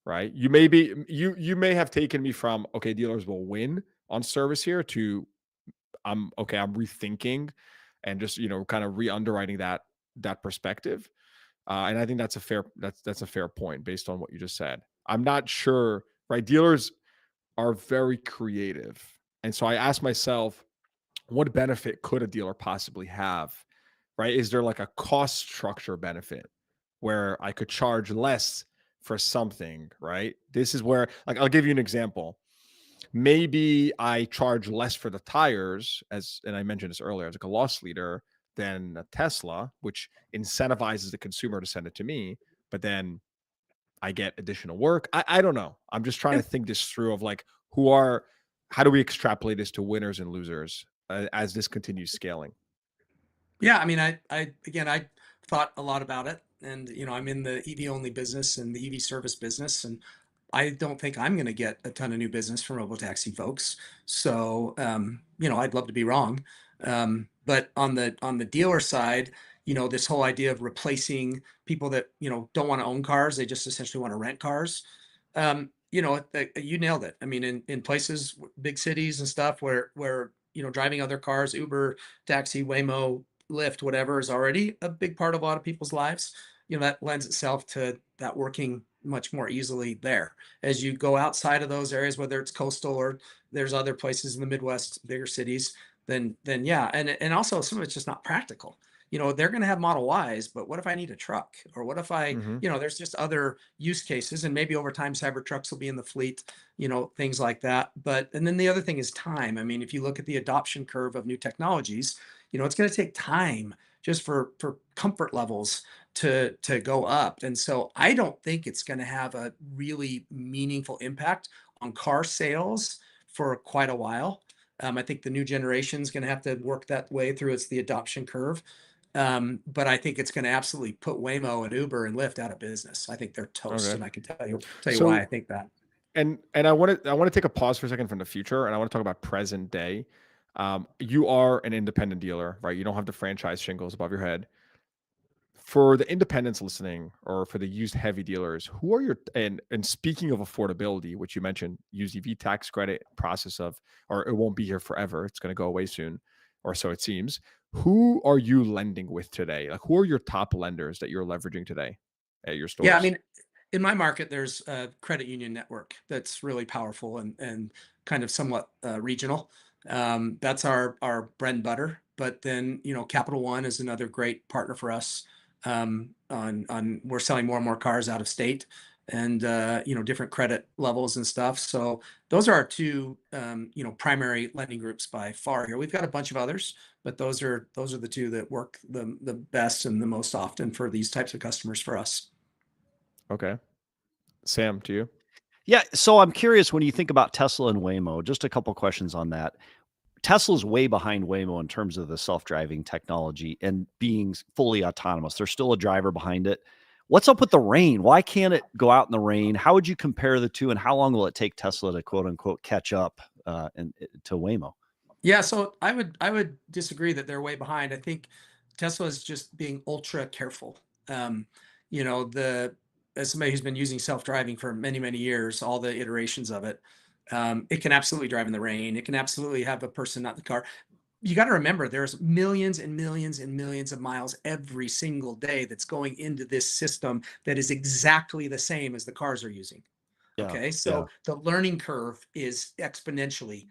right? You may have taken me from okay, dealers will win on service here to I'm rethinking and just kind of re-underwriting that perspective. And I think that's a fair point based on what you just said. I'm not sure, right? Dealers are very creative. And so I asked myself, what benefit could a dealer possibly have? Right? Is there like a cost structure benefit where I could charge less for something? Right? This is where, like, I'll give you an example. Maybe I charge less for the tires, and I mentioned this earlier, as like a loss leader than a Tesla, which incentivizes the consumer to send it to me. But then I get additional work. I don't know. I'm just trying to think this through of like how do we extrapolate this to winners and losers as this continues scaling? Yeah, I mean, I thought a lot about it, and I'm in the EV only business and the EV service business, and I don't think I'm going to get a ton of new business from Robotaxi folks. So, I'd love to be wrong, but on the dealer side, this whole idea of replacing people that don't want to own cars, they just essentially want to rent cars. You nailed it. I mean, in places, big cities and stuff, where driving other cars, Uber, taxi, Waymo, Lyft, whatever, is already a big part of a lot of people's lives. That lends itself to that working much more easily there. As you go outside of those areas, whether it's coastal or there's other places in the Midwest, bigger cities, then yeah, and also some of it's just not practical. they're going to have Model Ys, but what if I need a truck? Or what if I, Hmm. there's just other use cases, and maybe over time, Cybertrucks will be in the fleet, things like that. And then the other thing is time. I mean, if you look at the adoption curve of new technologies, it's going to take time just for comfort levels to go up. And so I don't think it's going to have a really meaningful impact on car sales for quite a while. I think the new generation is going to have to work that way through the adoption curve. But I think it's going to absolutely put Waymo and Uber and Lyft out of business. I think they're toast, Okay. and I can tell you why I So, think that. and I want to take a pause for a second from the future, and I want to talk about present day. You are an independent dealer, right? You don't have the franchise shingles above your head. For the independents listening, or for the used heavy dealers, who are your, and speaking of affordability, which you mentioned, used EV tax credit process of, or it won't be here forever, it's going to go away soon, or so it seems. Who are you lending with today? Like, who are your top lenders that you're leveraging today at your Yeah, I stores? mean, in my market, there's a credit union network that's really powerful and kind of somewhat regional. That's our bread and butter. But then, Capital One is another great partner for us. On we're selling more and more cars out of state, and different credit levels and stuff. So those are our two primary lending groups by far here. We've got a bunch of others, but those are the two that work the best and the most often for these types of customers for us. Okay. Sam, to you. Yeah, so I'm curious when you think about Tesla and Waymo, just a couple questions on that. Tesla's way behind Waymo in terms of the self-driving technology and being fully autonomous. There's still a driver behind it. What's up with the rain? Why can't it go out in the rain? How would you compare the two, and how long will it take Tesla to quote unquote catch up to Waymo? Yeah, so I would disagree that they're way behind. I think Tesla is just being ultra careful. Um, the as somebody who's been using self-driving for many, many years, all the iterations of it, it can absolutely drive in the rain. It can absolutely have a person, not the car. You got to remember there's millions and millions and millions of miles every single day that's going into this system that is exactly the same as the cars are using. Yeah, Okay, yeah. so the learning curve is exponentially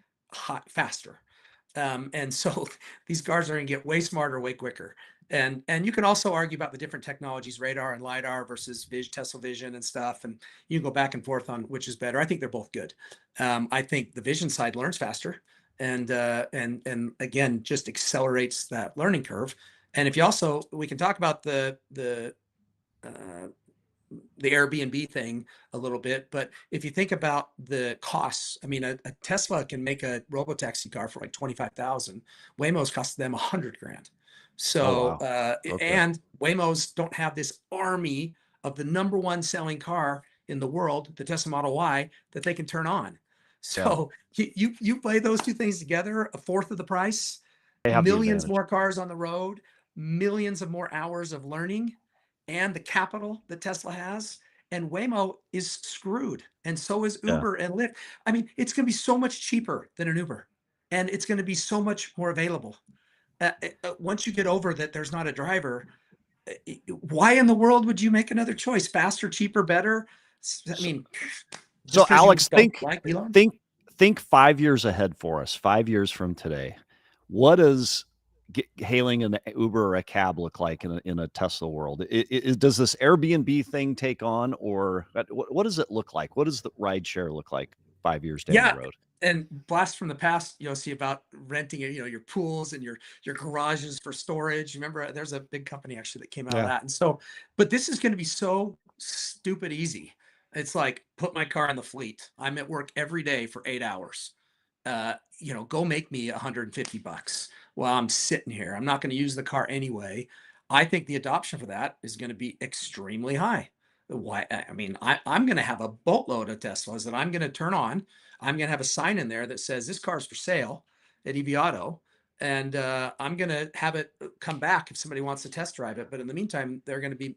faster. And so these cars are going to get way smarter, way quicker. And you can also argue about the different technologies, radar and lidar versus Tesla Vision and stuff. And you can go back and forth on which is better. I think they're both good. I think the vision side learns faster, and again just accelerates that learning curve. And if you also, we can talk about uh, the Airbnb thing a little bit, but if you think about the costs, I mean, a Tesla can make a Robo-Taxi car for like 25,000. Waymo's cost them 100 grand. Oh So, wow. Okay. and Waymo's don't have this army of the number one selling car in the world, the Tesla Model Y, that they can turn on. Yeah, So you play those two things together, a fourth of the price, they have the millions advantage. more cars on the road, millions of more hours of learning, and the capital that Tesla has. And Waymo is screwed. And so is Yeah. Uber and Lyft. I mean, it's going to be so much cheaper than an Uber, and it's going to be so much more available. Once you get over that there's not a driver, why in the world would you make another choice? Faster, cheaper, better? I So, mean, so just because you Alex, don't like Elon? think 5 years ahead for us. 5 years from today, what does hailing an Uber or a cab look like in a Tesla world? Does this Airbnb thing take on, or what does it look like? What does the ride share look like 5 years down the Yeah. road? And blast from the past, you'll see about renting, your pools and your garages for storage. Remember, there's a big company actually that came out of Yeah. that. And so, but this is going to be so stupid easy. It's like put my car in the fleet. I'm at work every day for 8 hours. Go make me $150 while I'm sitting here. I'm not going to use the car anyway. I think the adoption for that is going to be extremely high. Why? I mean, I'm going to have a boatload of Teslas that I'm going to turn on. I'm going to have a sign in there that says this car is for sale at EV Auto. And I'm going to have it come back if somebody wants to test drive it. But in the meantime,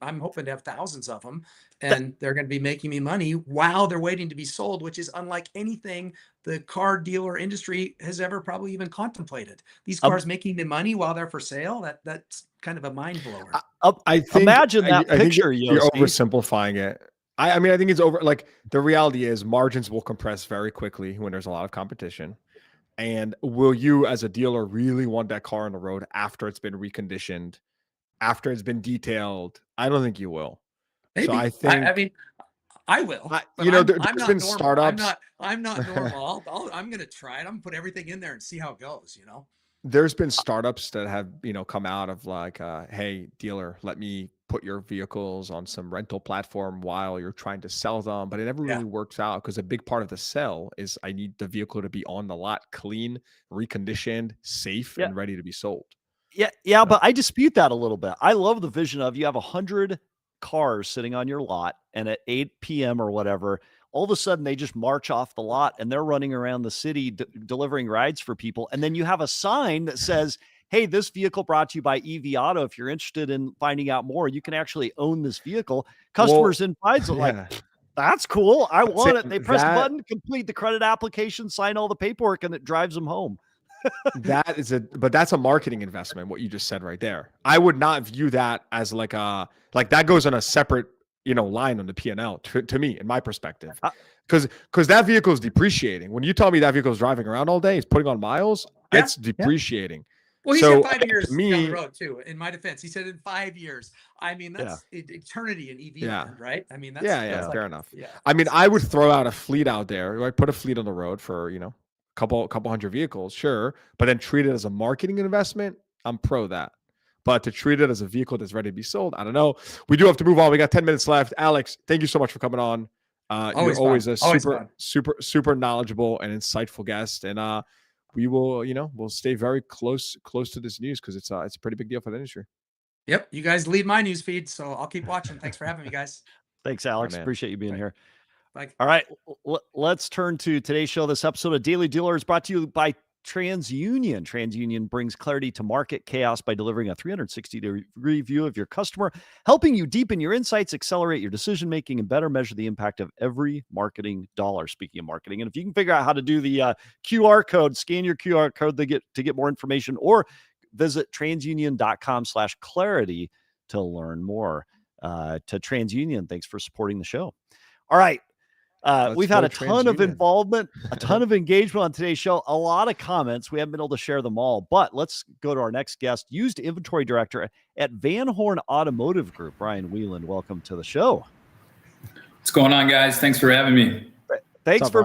I'm hoping to have thousands of them, That, and they're going to be making me money while they're waiting to be sold, which is unlike anything the car dealer industry has ever probably even contemplated. These um, cars making the money while they're for sale, that's kind of a mind blower. I think imagine that I think picture, you're Yossi. oversimplifying it. I mean, I think it's over. Like, the reality is margins will compress very quickly when there's a lot of competition. And will you, as a dealer, really want that car on the road after it's been reconditioned after it's been detailed, I don't think you will. So Maybe. I I think, mean, I will, but I'm there's not been normal. startups. I'm not normal. I'm gonna try it. I'm gonna put everything in there and see how it goes. There's been startups that have, come out of like, hey, dealer, let me put your vehicles on some rental platform while you're trying to sell them. But it never Yeah. really works out because a big part of the sell is I need the vehicle to be on the lot, clean, reconditioned, safe, Yeah. and ready to be sold. Yeah, but I dispute that a little bit. I love the vision of you have 100 cars sitting on your lot, and at 8 PM or whatever, all of a sudden they just march off the lot and they're running around the city delivering rides for people. And then you have a sign that says, "Hey, this vehicle brought to you by EV Auto. If you're interested in finding out more, you can actually own this vehicle." Well, Customers inside are like, yeah. "That's cool. I But want it." Sam, They press the button, complete the credit application, sign all the paperwork, and it drives them home. but that's a marketing investment, what you just said right there. I would not view that as like that goes on a separate, line on the P&L to me, in my perspective. Uh, Because that vehicle is depreciating. When you tell me that vehicle is driving around all day, it's putting on miles, Yeah, it's depreciating. Well, he So said 5 to years down the me, road too. In my defense, he said in 5 years. I mean, Yeah. that's eternity in EV Yeah. land, right? I mean, yeah, that's fair like, enough. yeah. I mean, I would throw out a fleet out there, right? Put a fleet on the road for, couple hundred vehicles, sure, but then treat it as a marketing investment. I'm pro that. But to treat it as a vehicle that's ready to be sold, I don't know. We do have to move on. We got 10 minutes left. Alex, thank you so much for coming on. You're Always always fun. a Always super, fun. super, super knowledgeable and insightful guest. And we will, we'll stay very close to this news because it's a pretty big deal for the industry. Yep. You guys lead my news feed, so I'll keep watching. Thanks for having me, guys. Thanks, All right, Alex. man. Appreciate you being Right. here. Bye. All right, let's turn to today's show. This episode of Daily Dealer is brought to you by TransUnion. TransUnion brings clarity to market chaos by delivering a 360-degree view of your customer, helping you deepen your insights, accelerate your decision-making, and better measure the impact of every marketing dollar. Speaking of marketing, and if you can figure out how to do the QR code, scan your QR code to get more information, or visit transunion.com/clarity to learn more. To TransUnion, thanks for supporting the show. All right. We've had a ton of involvement, a ton of engagement on today's show, a lot of comments. We haven't been able to share them all, but let's go to our next guest, used inventory director at Van Horn Automotive Group, Brian Wieland. Welcome to the show. What's going on, guys? Thanks for having me. Thanks for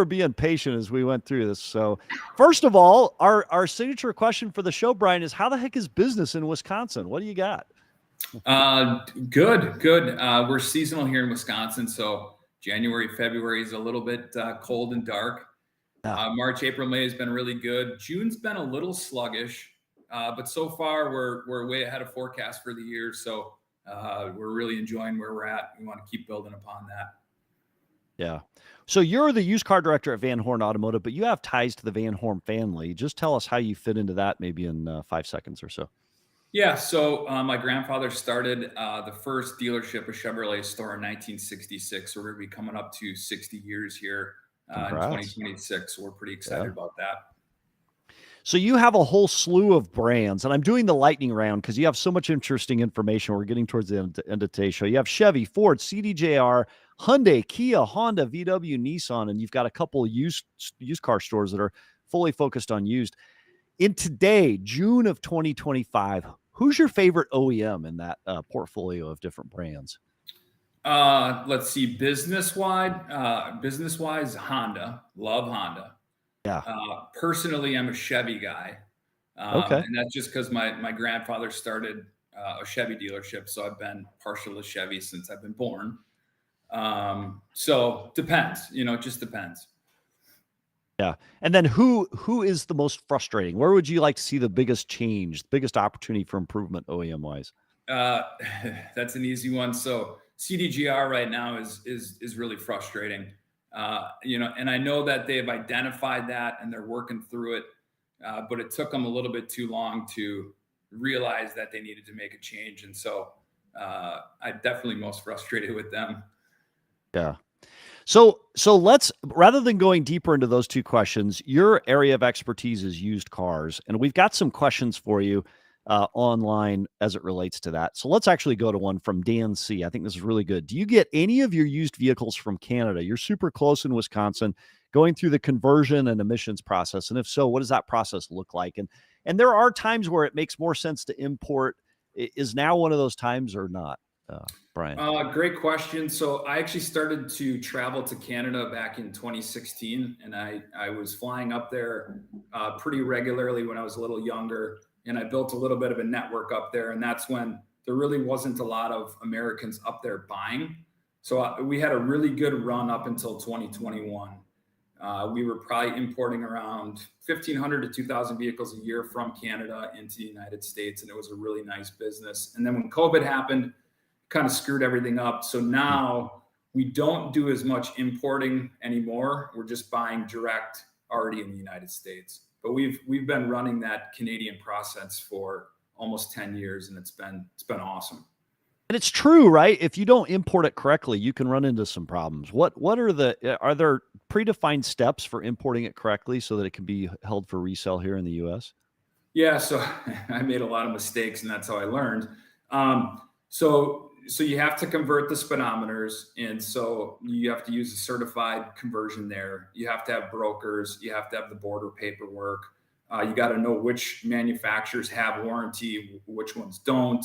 being patient as we went through this. So first of all, our signature question for the show, Brian, is how the heck is business in Wisconsin? What do you got? Good. We're seasonal here in Wisconsin, so January, February is a little bit cold and dark. March, April, May has been really good. June's been a little sluggish, but so far we're way ahead of forecast for the year. So we're really enjoying where we're at. We want to keep building upon that. Yeah. So you're the used car director at Van Horn Automotive, but you have ties to the Van Horn family. Just tell us how you fit into that, maybe in 5 seconds or so. Yeah, so my grandfather started the first dealership, a Chevrolet store, in 1966. So we're going to be coming up to 60 years here in 2026. So we're pretty excited about that. So you have a whole slew of brands, and I'm doing the lightning round because you have so much interesting information. We're getting towards the end of today's show. You have Chevy, Ford, CDJR, Hyundai, Kia, Honda, VW, Nissan, and you've got a couple of used car stores that are fully focused on used. In today, June of 2025, who's your favorite OEM in that portfolio of different brands? Let's see. Business-wise, Honda. Love Honda. Yeah. Personally, I'm a Chevy guy. Okay. And that's just because my grandfather started a Chevy dealership, so I've been partial to Chevy since I've been born. So depends. It just depends. Yeah. And then who is the most frustrating? Where would you like to see the biggest change, the biggest opportunity for improvement OEM wise? That's an easy one. So CDGR right now is really frustrating. And I know that they've identified that and they're working through it. But it took them a little bit too long to realize that they needed to make a change. And so I'm definitely most frustrated with them. Yeah. So let's, rather than going deeper into those two questions, your area of expertise is used cars, and we've got some questions for you online as it relates to that. So let's actually go to one from Dan C. I think this is really good. Do you get any of your used vehicles from Canada? You're super close in Wisconsin, going through the conversion and emissions process. And if so, what does that process look like? And there are times where it makes more sense to import Is now one of those times or not, Brian? Great question. So I actually started to travel to Canada back in 2016, and I was flying up there pretty regularly when I was a little younger, and I built a little bit of a network up there, and that's when there really wasn't a lot of Americans up there buying. So we had a really good run up until 2021. We were probably importing around 1,500 to 2,000 vehicles a year from Canada into the United States, and it was a really nice business. And then when COVID happened, kind of screwed everything up. So now we don't do as much importing anymore. We're just buying direct already in the United States. But we've been running that Canadian process for almost 10 years, and it's been awesome. And it's true, right? If you don't import it correctly, you can run into some problems. What are there predefined steps for importing it correctly so that it can be held for resale here in the US? Yeah, so I made a lot of mistakes, and that's how I learned. So you have to convert the speedometers, and so you have to use a certified conversion there. You have to have brokers. You have to have the border paperwork. You got to know which manufacturers have warranty, which ones don't,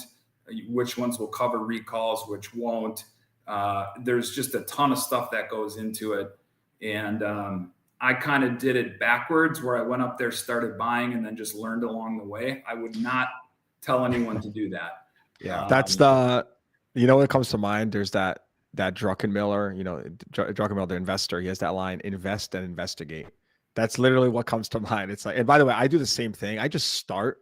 which ones will cover recalls, which won't. There's just a ton of stuff that goes into it. And I kind of did it backwards, where I went up there, started buying, and then just learned along the way. I would not tell anyone to do that. Yeah, that's what comes to mind. There's that Druckenmiller, Druckenmiller, the investor. He has that line: invest and investigate. That's literally what comes to mind. It's like, and by the way, I do the same thing. I just start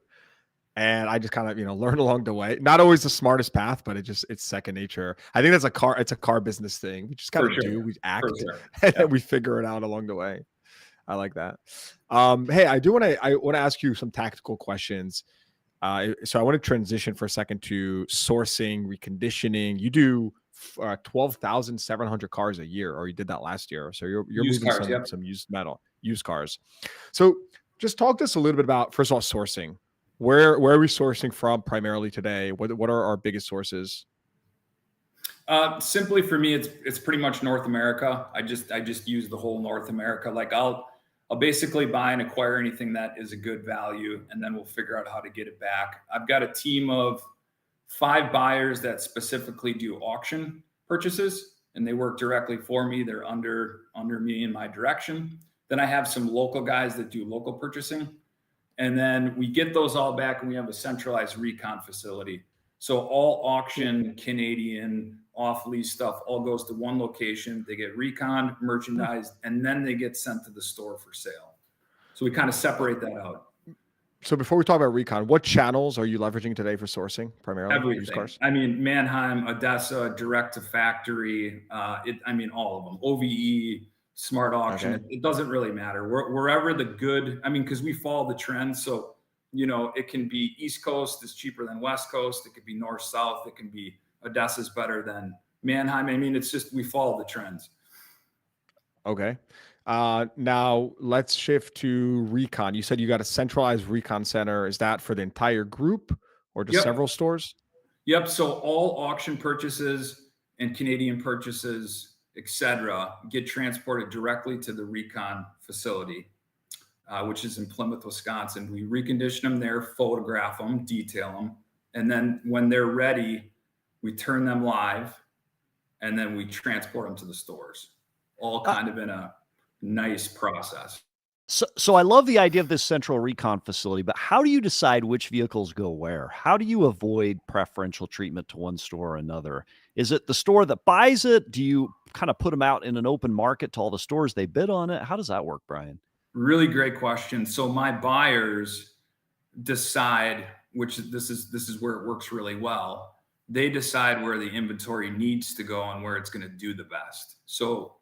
and I just kind of, learn along the way. Not always the smartest path, but it's second nature. I think it's a car business thing. We just kind of do, we act, and then we figure it out along the way. I like that. Hey, I want to ask you some tactical questions. So I want to transition for a second to sourcing, reconditioning. You do 12,700 cars a year, or you did that last year. So you're moving cars, some used cars. So just talk to us a little bit about, first of all, sourcing. Where are we sourcing from primarily today? What are our biggest sources? Simply for me, it's pretty much North America. I just use the whole North America. Like I'll basically buy and acquire anything that is a good value, and then we'll figure out how to get it back. I've got a team of 5 buyers that specifically do auction purchases, and they work directly for me. They're under me in my direction. Then I have some local guys that do local purchasing. And then we get those all back, and we have a centralized recon facility. So all auction, Canadian, off-lease stuff all goes to one location. They get recon, merchandised, and then they get sent to the store for sale. So we kind of separate that out. So before we talk about recon, what channels are you leveraging today for sourcing primarily? Everything. Used cars? I mean, Manheim, Odessa, direct to factory. All of them. OVE, smart auction. Okay. It doesn't really matter. Wherever the good, because we follow the trend. So, it can be East Coast is cheaper than West Coast. It could be North, South. It can be Odessa's better than Manheim. It's just, we follow the trends. Okay. Now let's shift to recon. You said you got a centralized recon center. Is that for the entire group or just several stores? Yep. So all auction purchases and Canadian purchases, etc., get transported directly to the recon facility, which is in Plymouth, Wisconsin. We recondition them there, photograph them, detail them, and then when they're ready, we turn them live, and then we transport them to the stores. All kind of in a nice process. So I love the idea of this central recon facility, but how do you decide which vehicles go where? How do you avoid preferential treatment to one store or another? Is it the store that buys it? Do you kind of put them out in an open market to all the stores they bid on it? How does that work, Brian? Really great question. So my buyers decide this is where it works really well. They decide where the inventory needs to go and where it's going to do the best. So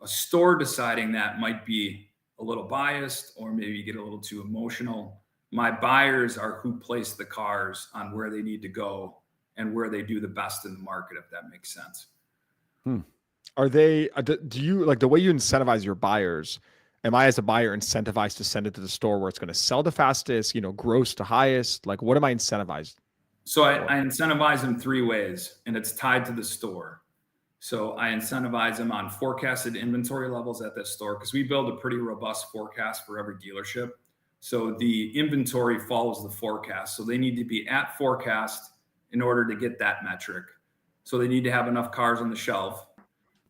a store deciding that might be a little biased, or maybe get a little too emotional. My buyers are who place the cars on where they need to go and where they do the best in the market, if that makes sense. Are they, do you, like the way you incentivize your buyers, am I as a buyer incentivized to send it to the store where it's going to sell the fastest, gross to highest? Like, what am I incentivized? So I incentivize them 3 ways, and it's tied to the store. So I incentivize them on forecasted inventory levels at that store, because we build a pretty robust forecast for every dealership. So the inventory follows the forecast. So they need to be at forecast in order to get that metric. So they need to have enough cars on the shelf.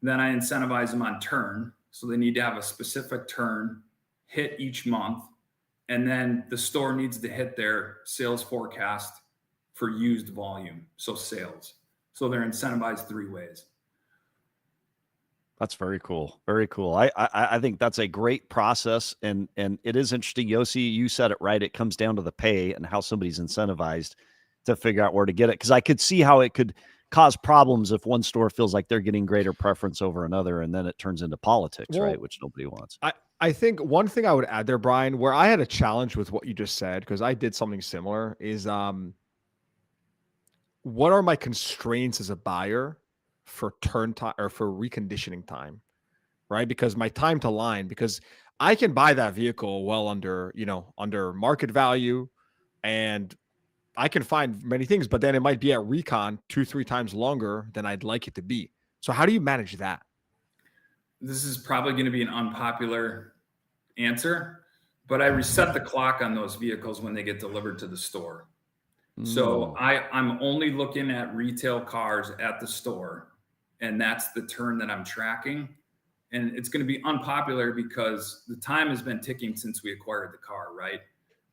Then I incentivize them on turn. So they need to have a specific turn hit each month. And then the store needs to hit their sales forecast for used volume. So sales. So they're incentivized 3 ways. That's very cool. Very cool. I think that's a great process. And it is interesting. Yossi, you said it right. It comes down to the pay and how somebody's incentivized to figure out where to get it. Because I could see how it could cause problems if one store feels like they're getting greater preference over another, and then it turns into politics, right? Which nobody wants. I think one thing I would add there, Brian, where I had a challenge with what you just said, because I did something similar, is what are my constraints as a buyer for turn time or for reconditioning time, right? Because my time to line, because I can buy that vehicle well under, under market value, and I can find many things, but then it might be at recon 2-3 times longer than I'd like it to be. So how do you manage that? This is probably going to be an unpopular answer, but I reset the clock on those vehicles when they get delivered to the store. So I'm only looking at retail cars at the store, and that's the turn that I'm tracking. And it's going to be unpopular because the time has been ticking since we acquired the car, right?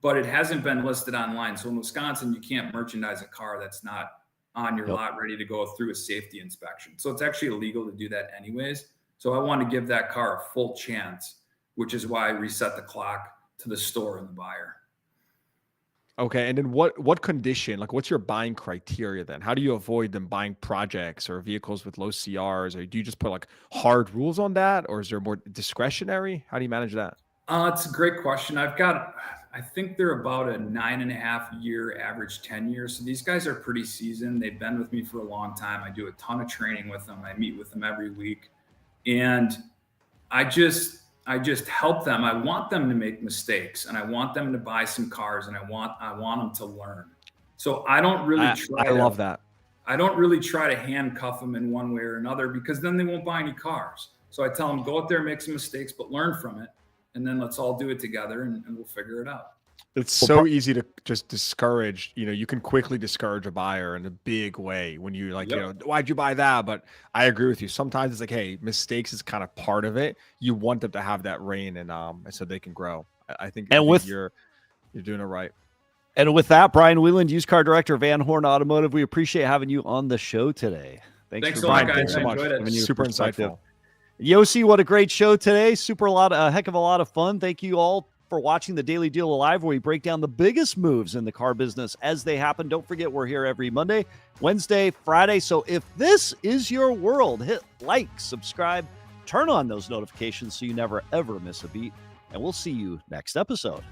But it hasn't been listed online. So in Wisconsin, you can't merchandise a car that's not on your lot ready to go through a safety inspection. So it's actually illegal to do that anyways. So I want to give that car a full chance, which is why I reset the clock to the store and the buyer. Okay. And then what condition, like what's your buying criteria then? How do you avoid them buying projects or vehicles with low CRs? Or do you just put like hard rules on that? Or is there more discretionary? How do you manage that? It's a great question. I think they're about a 9.5 year average tenure. So these guys are pretty seasoned. They've been with me for a long time. I do a ton of training with them. I meet with them every week. And I just help them. I want them to make mistakes, and I want them to buy some cars, and I want them to learn. So I don't really I love that. I don't really try to handcuff them in one way or another, because then they won't buy any cars. So I tell them, go out there, make some mistakes, but learn from it. And then let's all do it together, and we'll figure it out. It's so easy to just discourage, you can quickly discourage a buyer in a big way when you like, why'd you buy that? But I agree with you. Sometimes it's like, hey, mistakes is kind of part of it. You want them to have that reign and so they can grow. I think you're doing it right. And with that, Brian Wieland, used car director of Van Horn Automotive, we appreciate having you on the show today. Thanks so much, guys. Thanks so much. Super insightful. Yossi, what a great show today. A heck of a lot of fun. Thank you all for watching the Daily Deal Live, where we break down the biggest moves in the car business as they happen. Don't forget, we're here every Monday, Wednesday, Friday. So if this is your world, hit like, subscribe, turn on those notifications so you never, ever miss a beat. And we'll see you next episode.